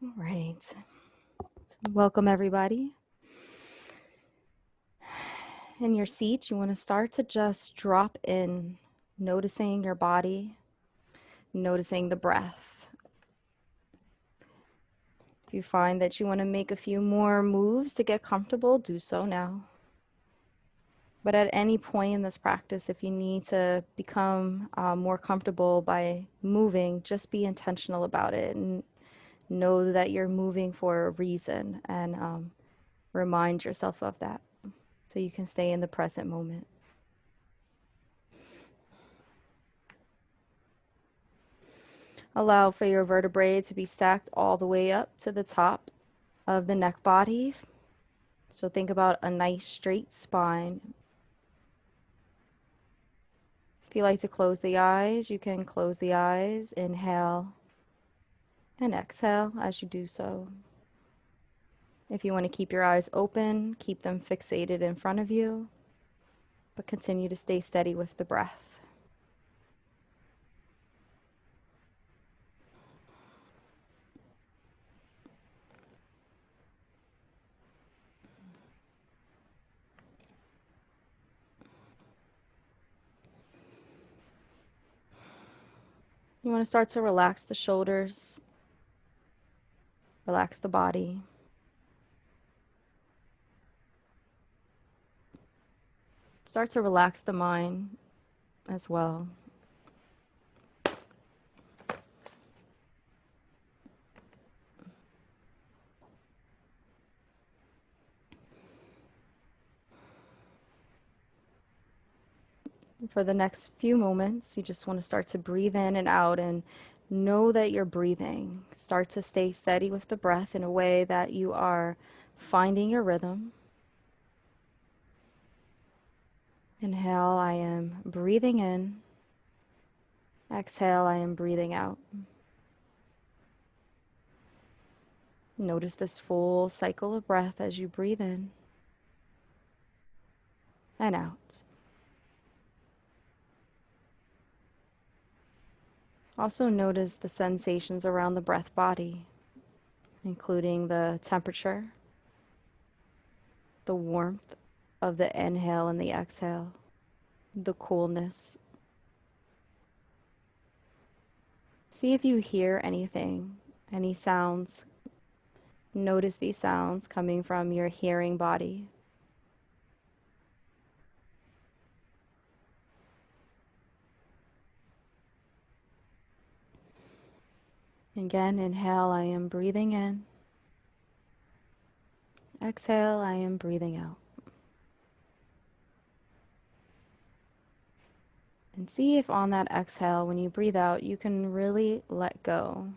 All right. So welcome, everybody. In your seat, you want to start to just drop in, noticing your body, noticing the breath. If you find that you want to make a few more moves to get comfortable, do so now. But at any point in this practice, if you need to become more comfortable by moving, just be intentional about it and know that you're moving for a reason, and remind yourself of that so you can stay in the present moment. Allow for your vertebrae to be stacked all the way up to the top of the neck body. So think about a nice straight spine. If you like to close the eyes, you can close the eyes. Inhale and exhale as you do so. If you want to keep your eyes open, keep them fixated in front of you, but continue to stay steady with the breath. You want to start to relax the shoulders, relax the body. Start to relax the mind as well. For the next few moments, you just want to start to breathe in and out and know that you're breathing. Start to stay steady with the breath in a way that you are finding your rhythm. Inhale, I am breathing in. Exhale, I am breathing out. Notice this full cycle of breath as you breathe in and out. Also notice the sensations around the breath body, including the temperature, the warmth of the inhale and the exhale, the coolness. See if you hear anything, any sounds. Notice these sounds coming from your hearing body. Again, inhale, I am breathing in. Exhale, I am breathing out. And see if on that exhale, when you breathe out, you can really let go.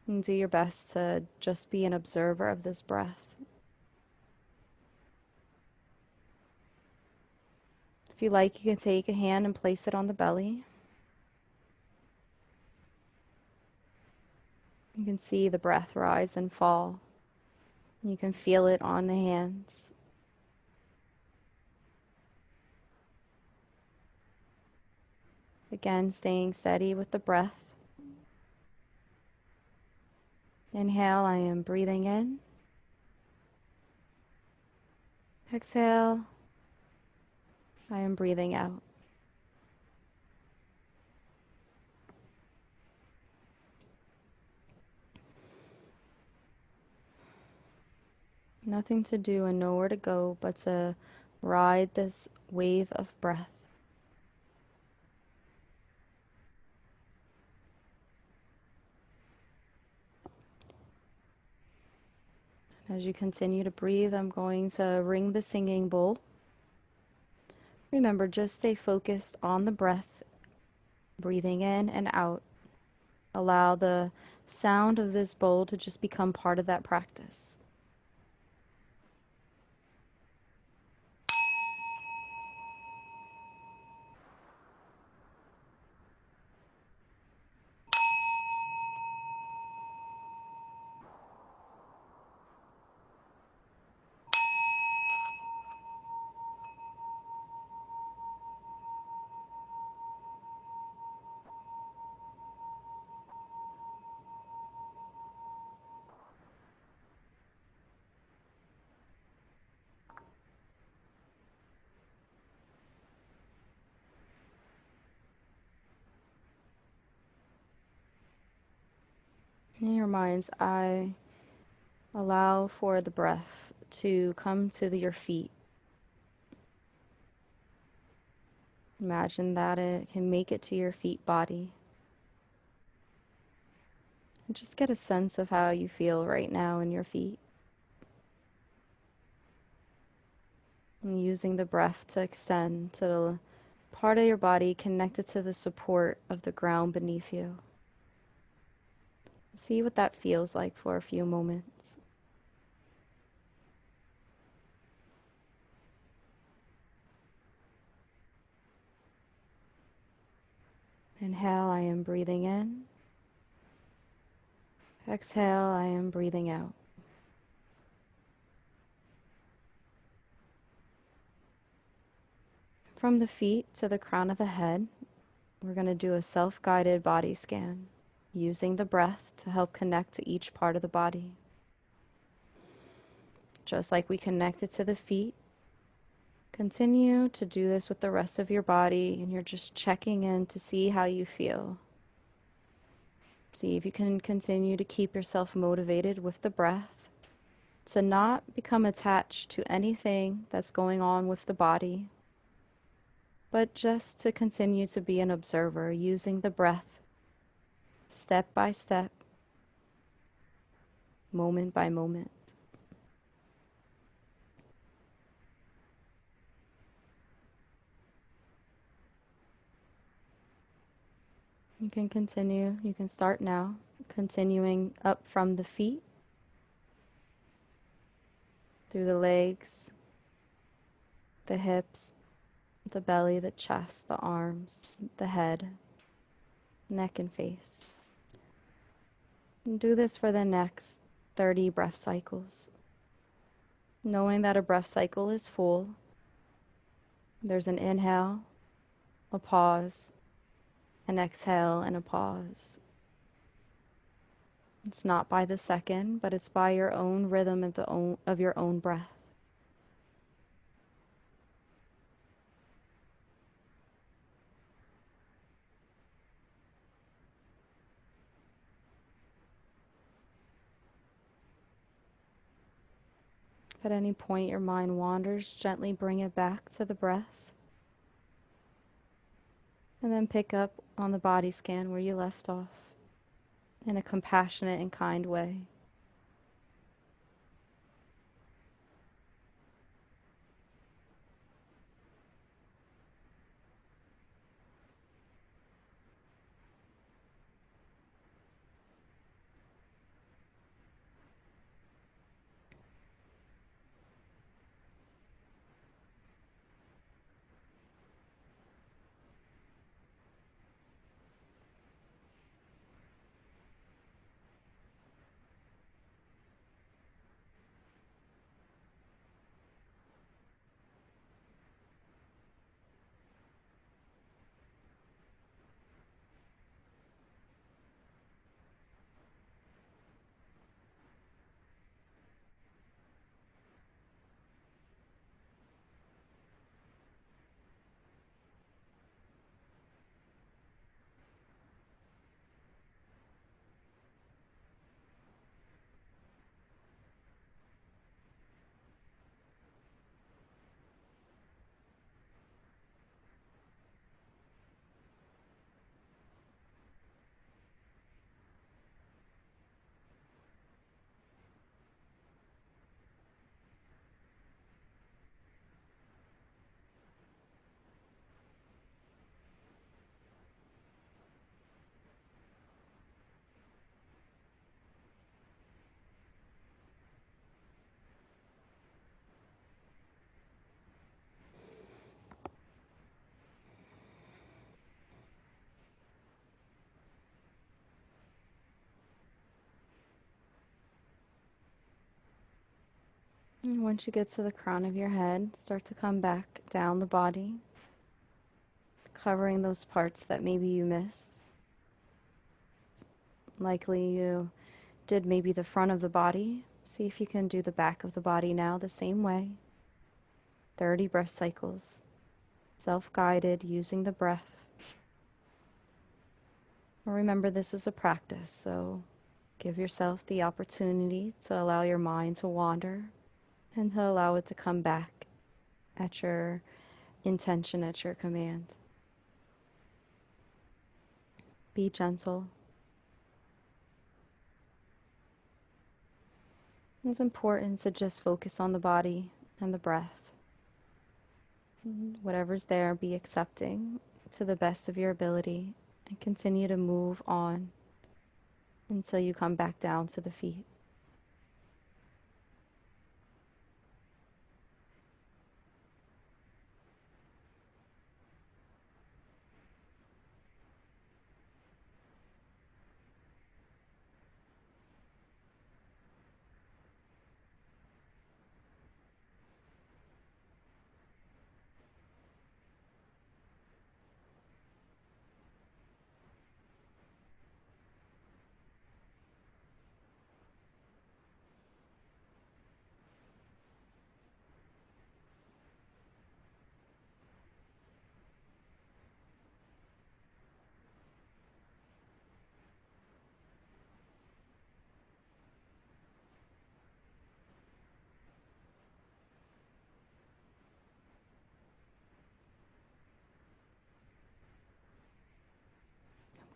And do your best to just be an observer of this breath. If you like, you can take a hand and place it on the belly. You can see the breath rise and fall. You can feel it on the hands. Again, staying steady with the breath. Inhale, I am breathing in. Exhale, I am breathing out. Nothing to do and nowhere to go but to ride this wave of breath. As you continue to breathe, I'm going to ring the singing bowl. Remember, just stay focused on the breath, breathing in and out. Allow the sound of this bowl to just become part of that practice. In your mind's eye, allow for the breath to come to your feet. Imagine that it can make it to your feet body. And just get a sense of how you feel right now in your feet. And using the breath to extend to the part of your body connected to the support of the ground beneath you. See what that feels like for a few moments. Inhale, I am breathing in. Exhale, I am breathing out. From the feet to the crown of the head, we're going to do a self-guided body scan, using the breath to help connect to each part of the body. Just like we connected to the feet, continue to do this with the rest of your body, and you're just checking in to see how you feel. See if you can continue to keep yourself motivated with the breath, to not become attached to anything that's going on with the body, but just to continue to be an observer, using the breath, step by step, moment by moment. You can continue, you can start now, continuing up from the feet, through the legs, the hips, the belly, the chest, the arms, the head, neck and face. And do this for the next 30 breath cycles. Knowing that a breath cycle is full, there's an inhale, a pause, an exhale, and a pause. It's not by the second, but it's by your own rhythm of your own breath. If at any point your mind wanders, gently bring it back to the breath. And then pick up on the body scan where you left off in a compassionate and kind way. And once you get to the crown of your head, start to come back down the body, covering those parts that maybe you missed. Likely you did maybe the front of the body. See if you can do the back of the body now the same way. 30 breath cycles, self-guided, using the breath. Remember, this is a practice, so Give yourself the opportunity to allow your mind to wander and to allow it to come back at your intention, at your command. Be gentle. It's important to just focus on the body and the breath. Whatever's there, be accepting to the best of your ability and continue to move on until you come back down to the feet.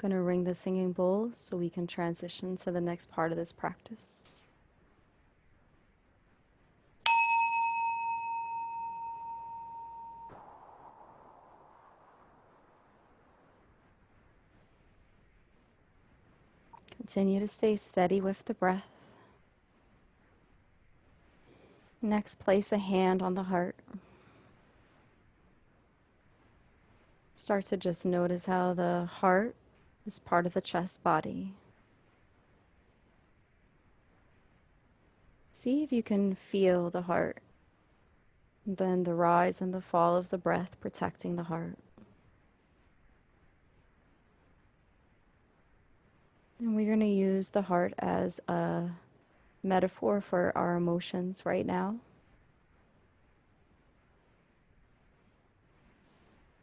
I'm going to ring the singing bowl so we can transition to the next part of this practice. Continue to stay steady with the breath. Next, place a hand on the heart. Start to just notice how the heart is part of the chest body. See if you can feel the heart, then the rise and the fall of the breath protecting the heart. And we're going to use the heart as a metaphor for our emotions right now.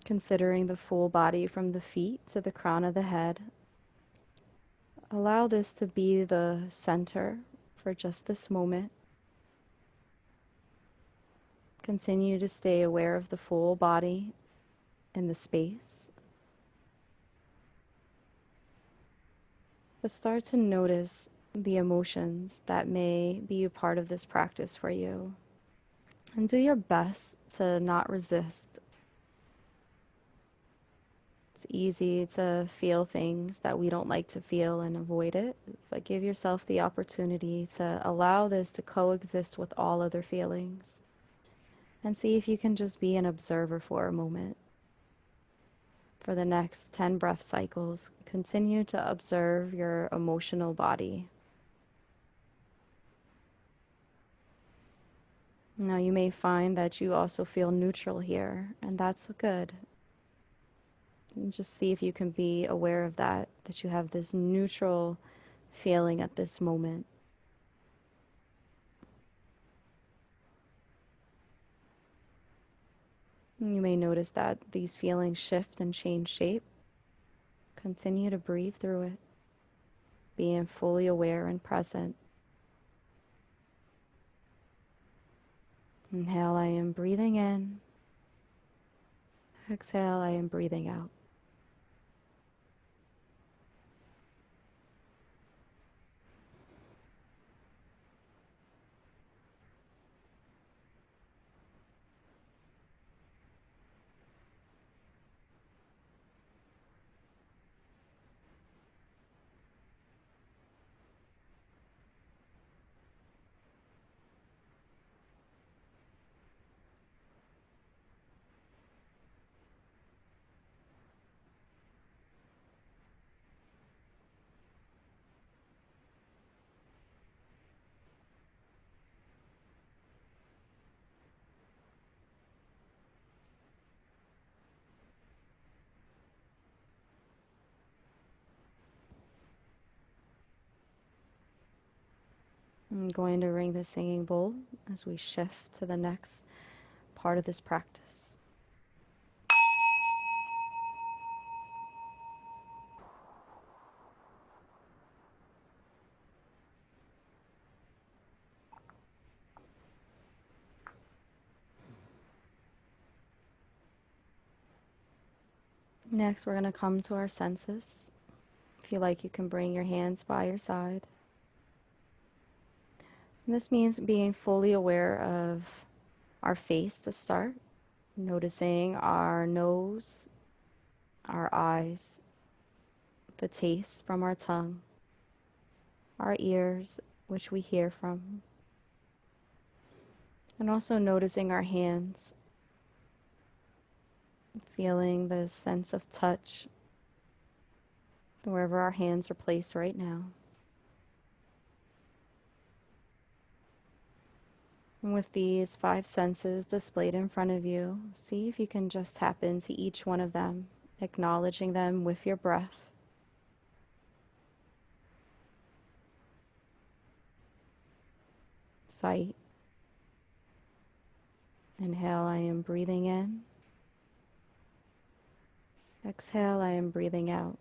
Considering the full body from the feet to the crown of the head. Allow this to be the center for just this moment. Continue to stay aware of the full body in the space. But start to notice the emotions that may be a part of this practice for you. And do your best to not resist. It's easy to feel things that we don't like to feel and avoid it, but give yourself the opportunity to allow this to coexist with all other feelings. And see if you can just be an observer for a moment. For the next 10 breath cycles, continue to observe your emotional body. Now, you may find that you also feel neutral here, and that's good. And just see if you can be aware of that you have this neutral feeling at this moment. You may notice that these feelings shift and change shape. Continue to breathe through it, being fully aware and present. Inhale, I am breathing in. Exhale, I am breathing out. I'm going to ring the singing bowl as we shift to the next part of this practice. Next, we're going to come to our senses. If you like, you can bring your hands by your side. And this means being fully aware of our face to start, noticing our nose, our eyes, the taste from our tongue, our ears, which we hear from, and also noticing our hands, feeling the sense of touch wherever our hands are placed right now. And with these 5 senses displayed in front of you, see if you can just tap into each one of them, acknowledging them with your breath. Sight. Inhale, I am breathing in. Exhale, I am breathing out.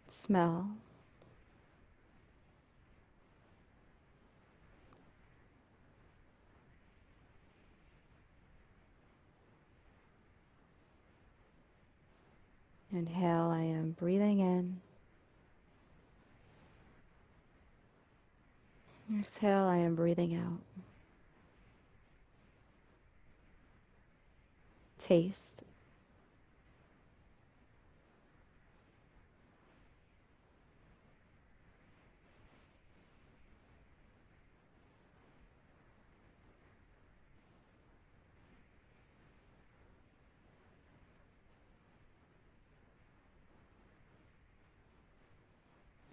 Smell. Inhale, I am breathing in. Exhale, I am breathing out. Taste.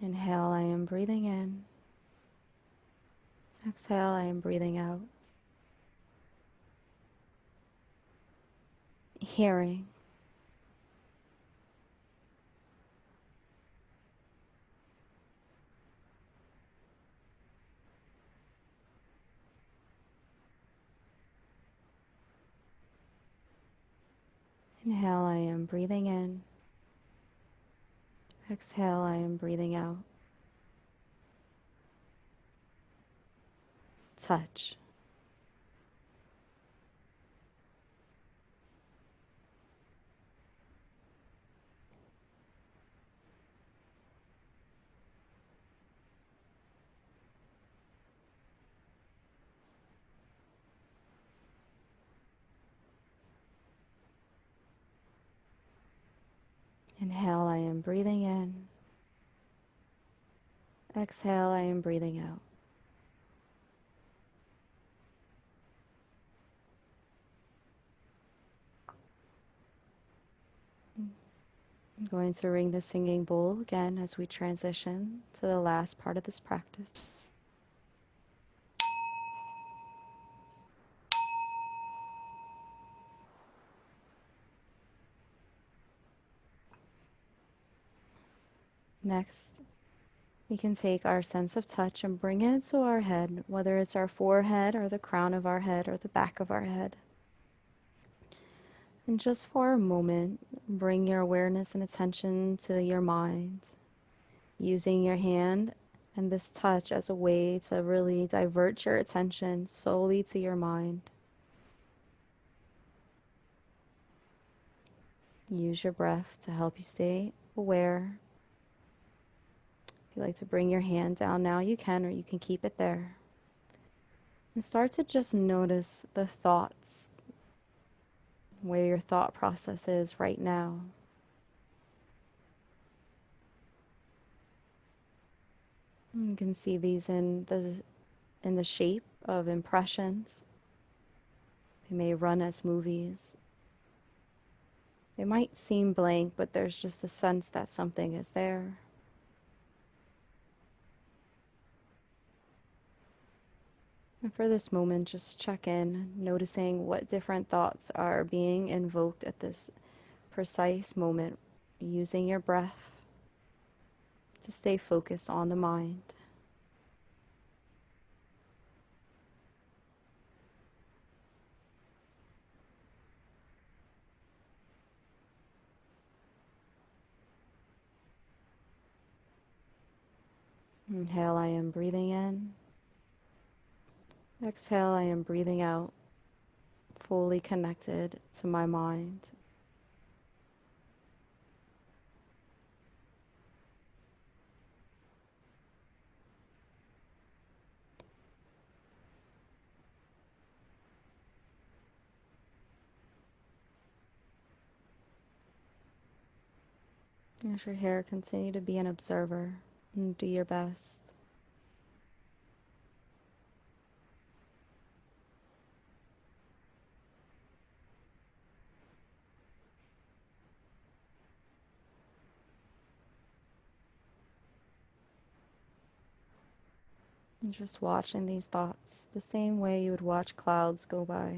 Inhale, I am breathing in. Exhale, I am breathing out. Hearing. Inhale, I am breathing in. Exhale, I am breathing out. Touch. Inhale, I am breathing in. Exhale, I am breathing out. I'm going to ring the singing bowl again as we transition to the last part of this practice. Next, we can take our sense of touch and bring it to our head, whether it's our forehead or the crown of our head or the back of our head. And just for a moment, bring your awareness and attention to your mind, using your hand and this touch as a way to really divert your attention solely to your mind. Use your breath to help you stay aware. If you like to bring your hand down now, you can, or you can keep it there. And start to just notice the thoughts, where your thought process is right now. You can see these in the shape of impressions. They may run as movies. They might seem blank, but there's just the sense that something is there. And for this moment, just check in, noticing what different thoughts are being invoked at this precise moment, using your breath to stay focused on the mind. Inhale, I am breathing in. Exhale, I am breathing out, fully connected to my mind. As you're here, continue to be an observer and do your best. And just watching these thoughts the same way you would watch clouds go by.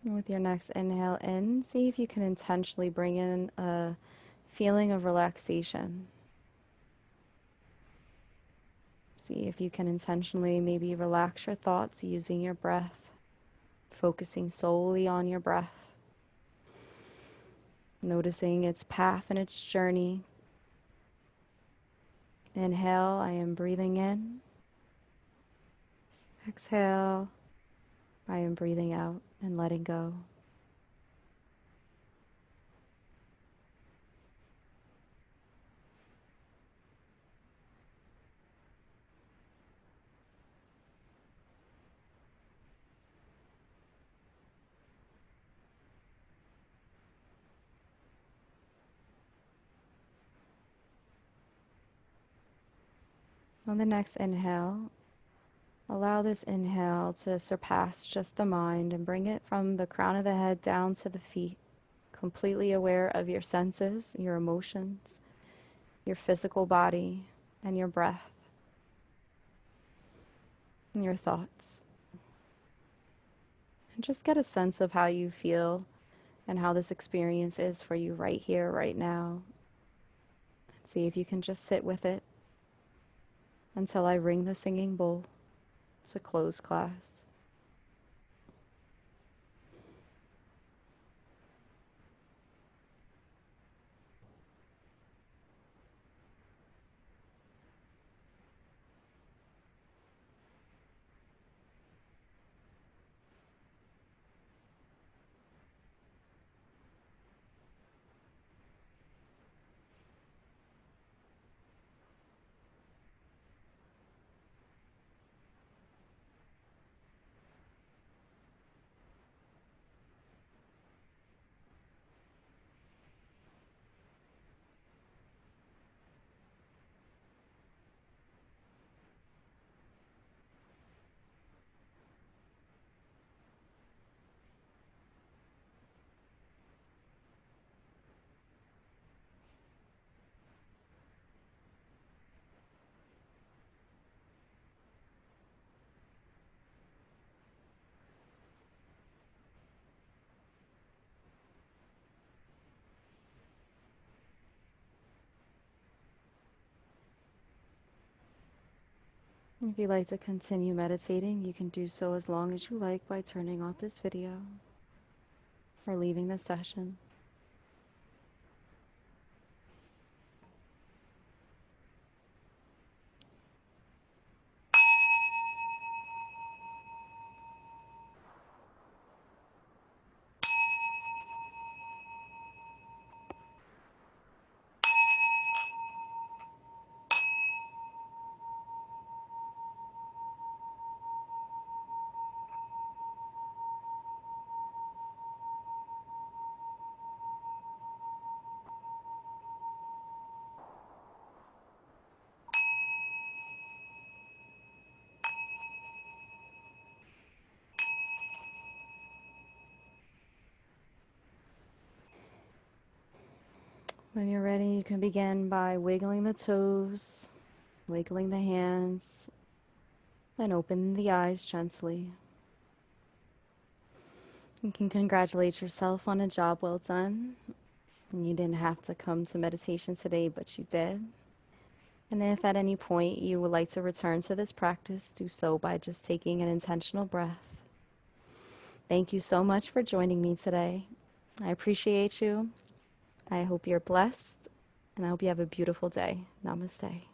And with your next inhale in, see if you can intentionally bring in a feeling of relaxation. See if you can intentionally maybe relax your thoughts using your breath, focusing solely on your breath, noticing its path and its journey. Inhale, I am breathing in. Exhale, I am breathing out and letting go. On the next inhale, allow this inhale to surpass just the mind and bring it from the crown of the head down to the feet, completely aware of your senses, your emotions, your physical body, and your breath, and your thoughts. And just get a sense of how you feel and how this experience is for you right here, right now. See if you can just sit with it until I ring the singing bowl to close class. If you'd like to continue meditating, you can do so as long as you like by turning off this video or leaving the session. When you're ready, you can begin by wiggling the toes, wiggling the hands, and opening the eyes gently. You can congratulate yourself on a job well done. You didn't have to come to meditation today, but you did. And if at any point you would like to return to this practice, do so by just taking an intentional breath. Thank you so much for joining me today. I appreciate you. I hope you're blessed, and I hope you have a beautiful day. Namaste.